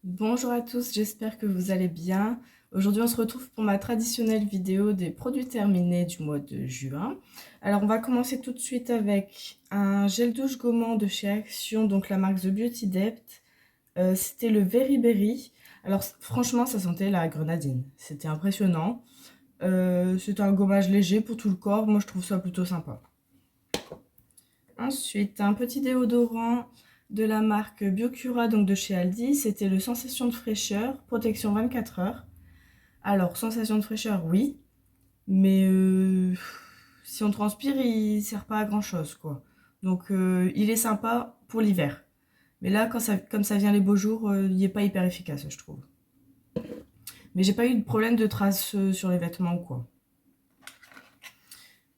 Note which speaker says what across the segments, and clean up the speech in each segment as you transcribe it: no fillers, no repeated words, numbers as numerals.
Speaker 1: Bonjour à tous, j'espère que vous allez bien. Aujourd'hui, on se retrouve pour ma traditionnelle vidéo des produits terminés du mois de juin. Alors, on va commencer tout de suite avec un gel douche gommant de chez Action, donc la marque The Beauty Depth. C'était le Very Berry. Alors, franchement, ça sentait la grenadine. C'était impressionnant. C'était un gommage léger pour tout le corps. Moi, je trouve ça plutôt sympa. Ensuite, un petit déodorant de la marque Biocura, donc de chez Aldi. C'était le Sensation de fraîcheur, protection 24 heures. Alors, sensation de fraîcheur, oui, mais si on transpire, il sert pas à grand chose, quoi. Donc, il est sympa pour l'hiver. Mais là, comme ça vient les beaux jours, il est pas hyper efficace, je trouve. Mais j'ai pas eu de problème de traces sur les vêtements ou quoi.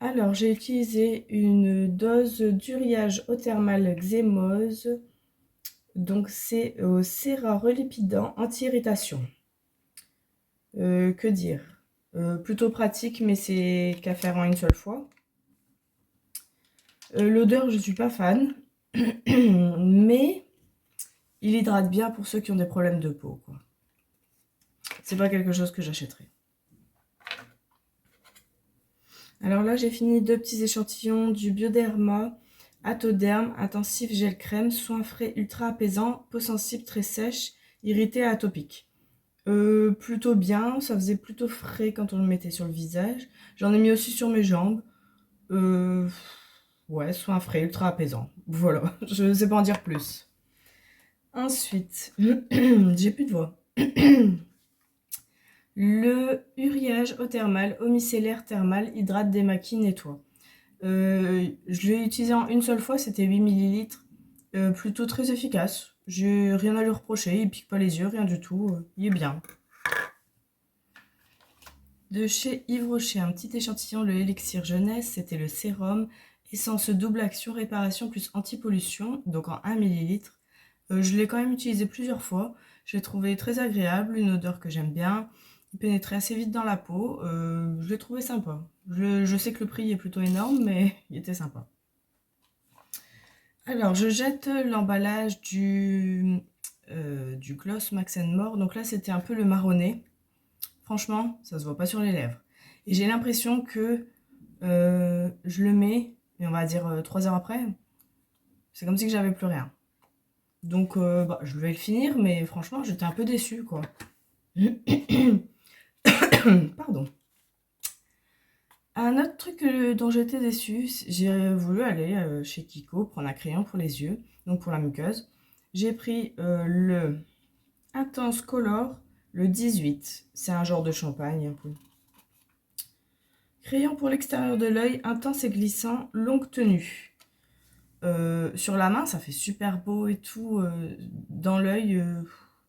Speaker 1: Alors, j'ai utilisé une dose d'uriage eau thermale Xémose. Donc, c'est au sérat relipidant anti-irritation. Que dire? Plutôt pratique, mais c'est qu'à faire en une seule fois. L'odeur, je suis pas fan, mais il hydrate bien pour ceux qui ont des problèmes de peau, quoi. C'est pas quelque chose que j'achèterais. Alors là, j'ai fini 2 petits échantillons du Bioderma Atoderm Intensif Gel Crème, soin frais ultra apaisant, peau sensible très sèche, irritée à atopique. Plutôt bien, ça faisait plutôt frais quand on le mettait sur le visage. J'en ai mis aussi sur mes jambes. Euh, ouais, soin frais, ultra apaisant. Voilà, je ne sais pas en dire plus. Ensuite, j'ai plus de voix. Le uriage eau thermale, eau micellaire thermale, hydrate, démaquille, nettoie. Je l'ai utilisé en une seule fois, c'était 8 millilitres. Plutôt très efficace. J'ai rien à lui reprocher, il pique pas les yeux, rien du tout. Il est bien. De chez Yves Rocher, un petit échantillon, le Elixir Jeunesse, c'était le sérum, essence double action, réparation plus anti-pollution, donc en 1 millilitre. Je l'ai quand même utilisé plusieurs fois. Je l'ai trouvé très agréable, une odeur que j'aime bien. Il pénétrait assez vite dans la peau. Je l'ai trouvé sympa. Je sais que le prix est plutôt énorme, mais il était sympa. Alors, je jette l'emballage du Gloss Max More. Donc là, c'était un peu le marronné. Franchement, ça se voit pas sur les lèvres. Et j'ai l'impression que je le mets, et on va dire 3 heures après, c'est comme si j'avais plus rien. Donc, bah, je vais le finir, mais franchement, j'étais un peu déçue, quoi. Pardon. Un autre truc dont j'étais déçue, j'ai voulu aller chez Kiko prendre un crayon pour les yeux, donc pour la muqueuse. J'ai pris le Intense Color, le 18. C'est un genre de champagne un peu. Crayon pour l'extérieur de l'œil, intense et glissant, longue tenue. Sur la main, ça fait super beau et tout. Dans l'œil,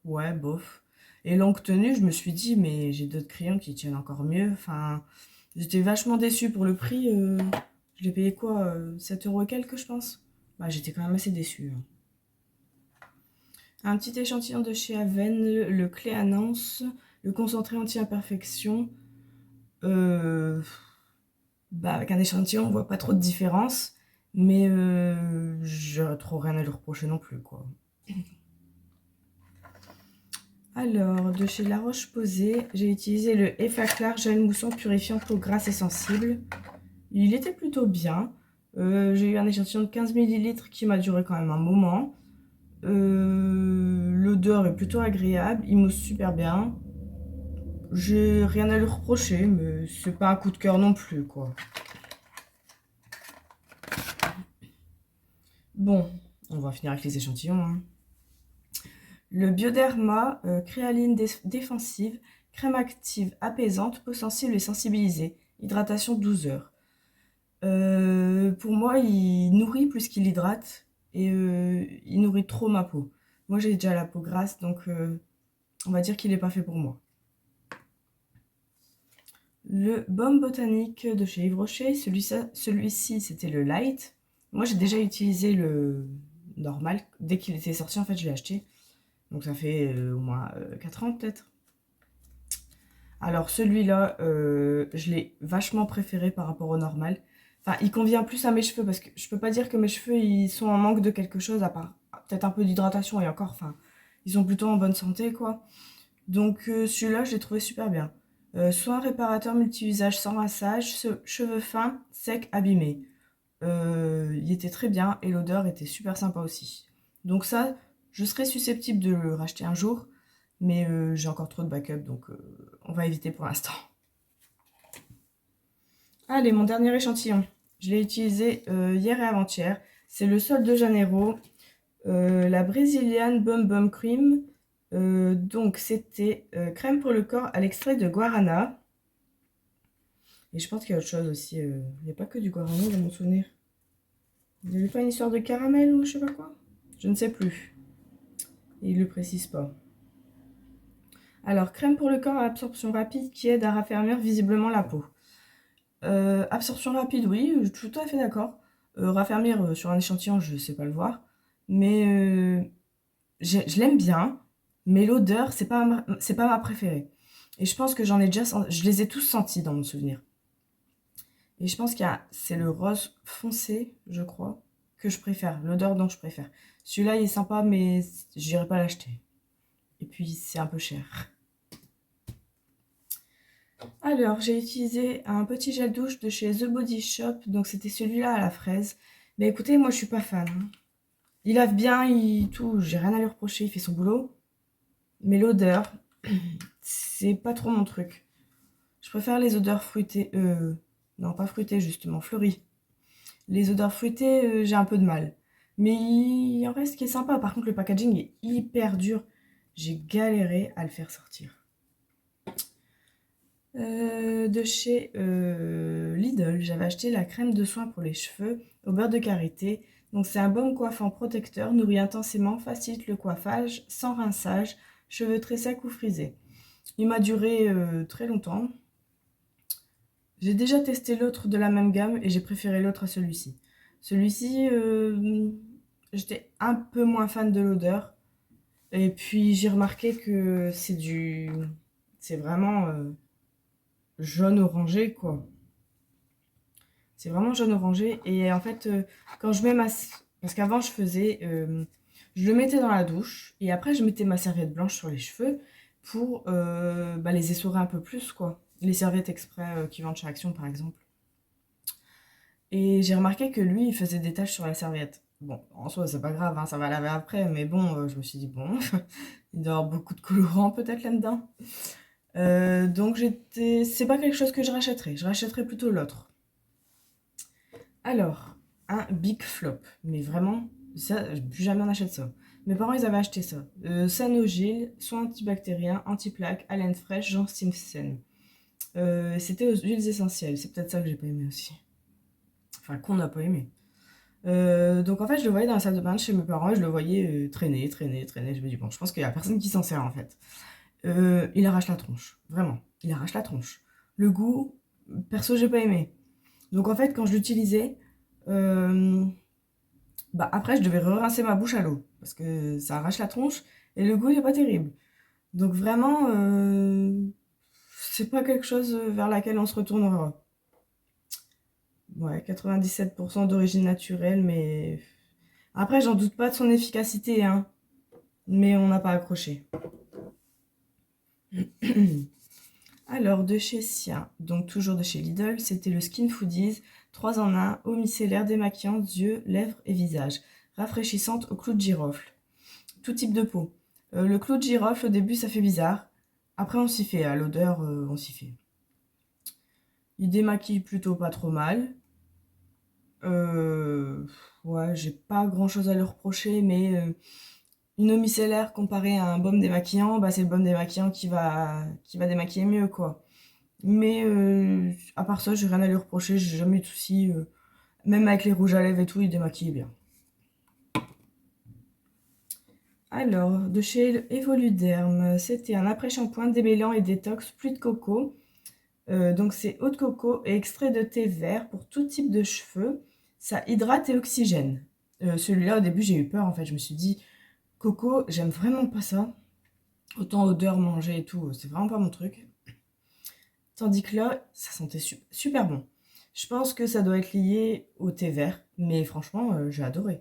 Speaker 1: ouais, bof. Et longue tenue, je me suis dit, mais j'ai d'autres crayons qui tiennent encore mieux. Enfin, j'étais vachement déçue pour le prix. Je l'ai payé quoi 7 € et quelques, je pense. Bah, j'étais quand même assez déçue, hein. Un petit échantillon de chez Aven, le Clé Annonce, le concentré anti-imperfection. Bah, avec un échantillon, on voit pas trop de différence. Mais j'aurais trop rien à lui reprocher non plus, quoi. Alors, de chez La Roche-Posay, j'ai utilisé le Effaclar gel moussant purifiant peau grasse et sensible. Il était plutôt bien. J'ai eu un échantillon de 15 millilitres qui m'a duré quand même un moment. L'odeur est plutôt agréable, il mousse super bien. J'ai rien à lui reprocher, mais c'est pas un coup de cœur non plus, quoi. Bon, on va finir avec les échantillons, hein. Le Bioderma créaline défensive, crème active apaisante, peau sensible et sensibilisée. Hydratation 12 heures. Pour moi, il nourrit plus qu'il hydrate et il nourrit trop ma peau. Moi, j'ai déjà la peau grasse, donc on va dire qu'il n'est pas fait pour moi. Le baume botanique de chez Yves Rocher, celui-ci c'était le light. Moi, j'ai déjà utilisé le normal. Dès qu'il était sorti, en fait, je l'ai acheté. Donc ça fait au moins 4 ans peut-être. Alors celui-là, je l'ai vachement préféré par rapport au normal. Enfin, il convient plus à mes cheveux parce que je peux pas dire que mes cheveux ils sont en manque de quelque chose à part peut-être un peu d'hydratation et encore. Enfin, ils sont plutôt en bonne santé, quoi. Donc celui-là, je l'ai trouvé super bien. Soin réparateur multi-usage sans rinçage, cheveux fins, secs, abîmés. Il était très bien et l'odeur était super sympa aussi. Donc ça, je serais susceptible de le racheter un jour, mais j'ai encore trop de backup, donc on va éviter pour l'instant. Allez, mon dernier échantillon. Je l'ai utilisé hier et avant-hier. C'est le Sol de Janeiro, la Brazilian Bum Bum Cream. Donc c'était crème pour le corps à l'extrait de guarana. Et je pense qu'il y a autre chose aussi. Il n'y a pas que du guarana dans mon souvenir. Il n'y avait pas une histoire de caramel ou je sais pas quoi? Je ne sais plus. Et il ne le précise pas. Alors, crème pour le corps à absorption rapide qui aide à raffermir visiblement la peau. Absorption rapide, oui, je suis tout à fait d'accord. Raffermir sur un échantillon, je ne sais pas le voir. Mais je l'aime bien, mais l'odeur, c'est pas ma préférée. Et je pense que je les ai tous sentis dans mon souvenir. Et je pense c'est le rose foncé, je crois, que je préfère, l'odeur dont je préfère. Celui-là, il est sympa, mais j'irai pas l'acheter. Et puis, c'est un peu cher. Alors, j'ai utilisé un petit gel douche de chez The Body Shop, donc c'était celui-là à la fraise. Mais écoutez, moi, je suis pas fan, hein. Il lave bien, tout, j'ai rien à lui reprocher, il fait son boulot. Mais l'odeur, c'est pas trop mon truc. Je préfère les odeurs fruitées, non, pas fruitées justement, fleuries. Les odeurs fruitées, j'ai un peu de mal. Mais il en reste qui est sympa. Par contre, le packaging est hyper dur. J'ai galéré à le faire sortir. De chez Lidl, j'avais acheté la crème de soin pour les cheveux au beurre de karité. Donc c'est un baume coiffant protecteur, nourrit intensément, facilite le coiffage, sans rinçage, cheveux très secs ou frisés. Il m'a duré très longtemps. J'ai déjà testé l'autre de la même gamme et j'ai préféré l'autre à celui-ci. Celui-ci, j'étais un peu moins fan de l'odeur. Et puis j'ai remarqué que c'est vraiment jaune orangé, quoi. C'est vraiment jaune orangé. Et en fait, quand je mets parce qu'avant je le mettais dans la douche et après je mettais ma serviette blanche sur les cheveux pour les essorer un peu plus, quoi. Les serviettes exprès qui vendent chez Action, par exemple. Et j'ai remarqué que lui, il faisait des taches sur la serviette. Bon, en soi, c'est pas grave, hein, ça va laver après, mais bon, je me suis dit, bon, il doit y avoir beaucoup de colorants peut-être là-dedans. Donc c'est pas quelque chose que je rachèterais plutôt l'autre. Alors, un big flop, mais vraiment, ça, plus jamais on achète ça. Mes parents, ils avaient acheté ça. Sanogyl, soin antibactérien, anti-plaque, haleine fraîche, Jean Simpson. C'était aux huiles essentielles, c'est peut-être ça que j'ai pas aimé aussi. Enfin, qu'on n'a pas aimé. Donc en fait, je le voyais dans la salle de bain de chez mes parents et je le voyais traîner. Je me dis, bon, je pense qu'il y a personne qui s'en sert en fait. Il arrache la tronche, vraiment, il arrache la tronche. Le goût, perso, j'ai pas aimé. Donc en fait, quand je l'utilisais, après, je devais rincer ma bouche à l'eau parce que ça arrache la tronche et le goût n'est pas terrible. Donc vraiment, c'est pas quelque chose vers laquelle on se retournera. Ouais, 97% d'origine naturelle, mais après, j'en doute pas de son efficacité, hein. Mais on n'a pas accroché. Alors, de chez Sia, donc toujours de chez Lidl, c'était le Skin Foodies, 3 en 1, eau micellaire démaquillante, yeux, lèvres et visage, rafraîchissante au clou de girofle. Tout type de peau. Le clou de girofle, au début, ça fait bizarre. Après, on s'y fait. À l'odeur, on s'y fait. Il démaquille plutôt pas trop mal. Ouais, j'ai pas grand chose à lui reprocher, mais une eau micellaire comparée à un baume démaquillant, c'est le baume démaquillant qui va démaquiller mieux, quoi. Mais à part ça, j'ai rien à lui reprocher, j'ai jamais eu de soucis. Même avec les rouges à lèvres et tout, il démaquille bien. Alors, de chez Evoluderm, c'était un après-shampoing démêlant et détox pluie de coco. Donc c'est eau de coco et extrait de thé vert pour tout type de cheveux. Ça hydrate et oxygène. Celui-là, au début, j'ai eu peur en fait. Je me suis dit, coco, j'aime vraiment pas ça. Autant odeur, manger et tout, c'est vraiment pas mon truc. Tandis que là, ça sentait super bon. Je pense que ça doit être lié au thé vert, mais franchement, j'ai adoré.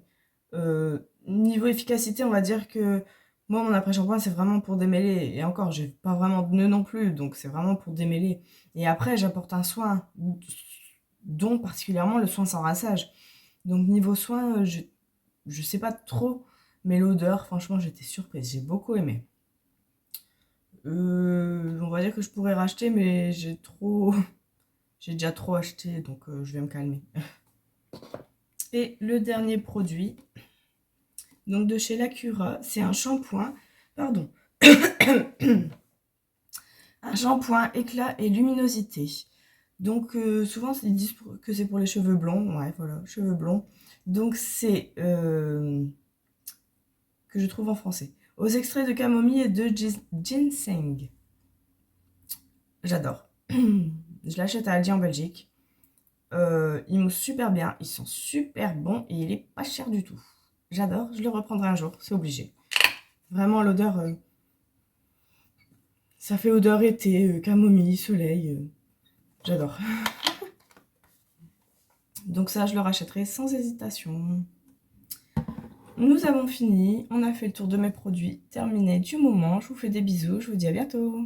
Speaker 1: Niveau efficacité, on va dire que Moi, mon après-shampoing, c'est vraiment pour démêler. Et encore, j'ai pas vraiment de nœuds non plus, donc c'est vraiment pour démêler. Et après, j'apporte un soin, dont particulièrement le soin sans rinçage. Donc niveau soin, je sais pas trop, mais l'odeur, franchement, j'étais surprise. J'ai beaucoup aimé. On va dire que je pourrais racheter, mais j'ai déjà trop acheté, donc je vais me calmer. Et le dernier produit, donc de chez Lacura, c'est un shampoing, pardon, un shampoing éclat et luminosité. Donc souvent ils disent que c'est pour les cheveux blonds, ouais voilà, cheveux blonds. Donc c'est que je trouve en français. Aux extraits de camomille et de ginseng. J'adore. Je l'achète à Aldi en Belgique. Ils moussent super bien, ils sont super bons et il est pas cher du tout. J'adore, je le reprendrai un jour, c'est obligé. Vraiment l'odeur, ça fait odeur été, camomille, soleil, j'adore. Donc ça, je le rachèterai sans hésitation. Nous avons fini, on a fait le tour de mes produits, terminé du moment. Je vous fais des bisous, je vous dis à bientôt.